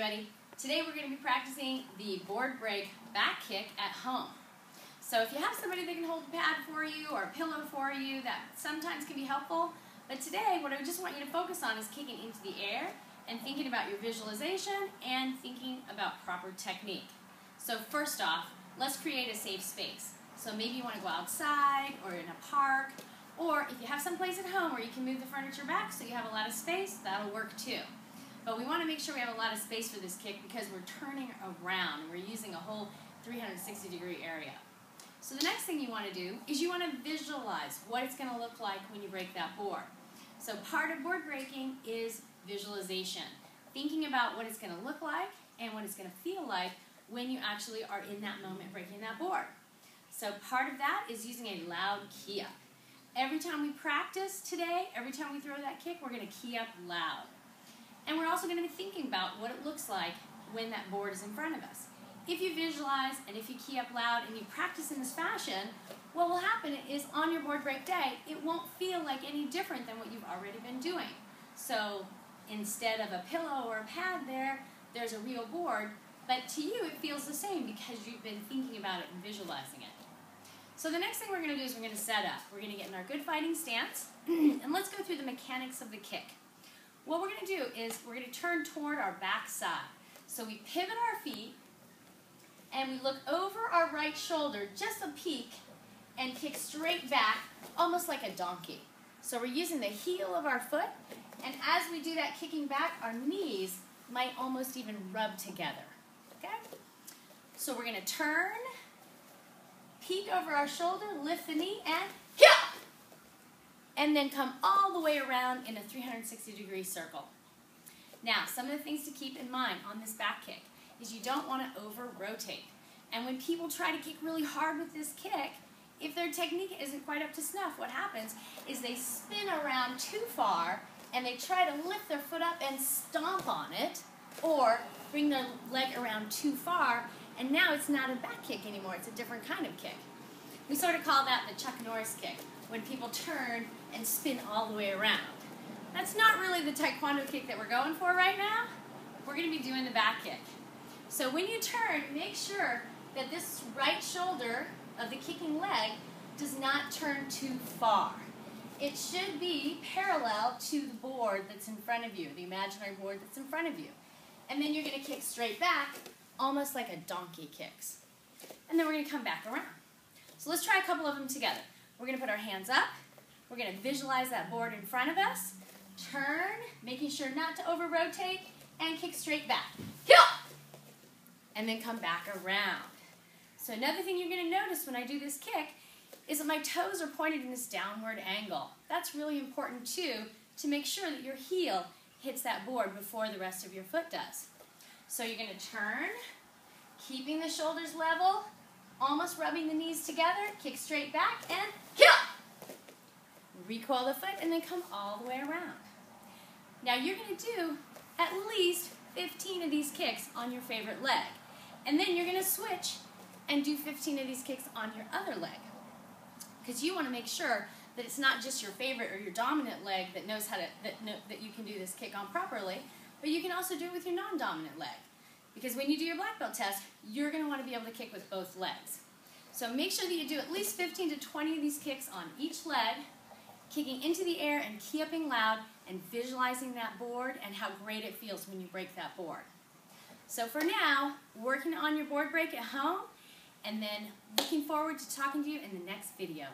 everybody. Today we're going to be practicing the board break back kick at home. So if you have somebody that can hold a pad for you or a pillow for you, that sometimes can be helpful. But today what I just want you to focus on is kicking into the air and thinking about your visualization and thinking about proper technique. So first off, let's create a safe space. So maybe you want to go outside or in a park, or if you have some place at home where you can move the furniture back so you have a lot of space, that'll work too. But we want to make sure we have a lot of space for this kick because we're turning around and we're using a whole 360-degree area. So the next thing you want to do is you want to visualize what it's going to look like when you break that board. So part of board breaking is visualization, thinking about what it's going to look like and what it's going to feel like when you actually are in that moment breaking that board. So part of that is using a loud key up. Every time we practice today, every time we throw that kick, we're going to key up loud. And we're also going to be thinking about what it looks like when that board is in front of us. If you visualize and if you key up loud and you practice in this fashion, what will happen is on your board break day, it won't feel like any different than what you've already been doing. So instead of a pillow or a pad there, there's a real board, but to you it feels the same because you've been thinking about it and visualizing it. So the next thing we're going to do is we're going to set up. We're going to get in our good fighting stance, and let's go through the mechanics of the kick. What we're going to do is we're going to turn toward our back side. So we pivot our feet, and we look over our right shoulder, just a peek, and kick straight back, almost like a donkey. So we're using the heel of our foot, and as we do that kicking back, our knees might almost even rub together. Okay? So we're going to turn, peek over our shoulder, lift the knee, and hit! And then come all the way around in a 360-degree circle. Now, some of the things to keep in mind on this back kick is you don't want to over-rotate. And when people try to kick really hard with this kick, if their technique isn't quite up to snuff, what happens is they spin around too far and they try to lift their foot up and stomp on it, or bring their leg around too far, and now it's not a back kick anymore, it's a different kind of kick. We sort of call that the Chuck Norris kick, when people turn and spin all the way around. That's not really the taekwondo kick that we're going for right now. We're going to be doing the back kick. So when you turn, make sure that this right shoulder of the kicking leg does not turn too far. It should be parallel to the board that's in front of you, the imaginary board that's in front of you. And then you're going to kick straight back, almost like a donkey kicks. And then we're going to come back around. So let's try a couple of them together. We're going to put our hands up. We're going to visualize that board in front of us. Turn, making sure not to over-rotate, and kick straight back. Heel! And then come back around. So another thing you're going to notice when I do this kick is that my toes are pointed in this downward angle. That's really important too, to make sure that your heel hits that board before the rest of your foot does. So you're going to turn, keeping the shoulders level, almost rubbing the knees together, kick straight back, and heel! Recoil the foot, and then come all the way around. Now you're going to do at least 15 of these kicks on your favorite leg. And then you're going to switch and do 15 of these kicks on your other leg. Because you want to make sure that it's not just your favorite or your dominant leg that knows how to, that you can do this kick on properly, but you can also do it with your non-dominant leg. Because when you do your black belt test, you're going to want to be able to kick with both legs. So make sure that you do at least 15 to 20 of these kicks on each leg, kicking into the air and key-upping loud and visualizing that board and how great it feels when you break that board. So for now, working on your board break at home, and then looking forward to talking to you in the next video.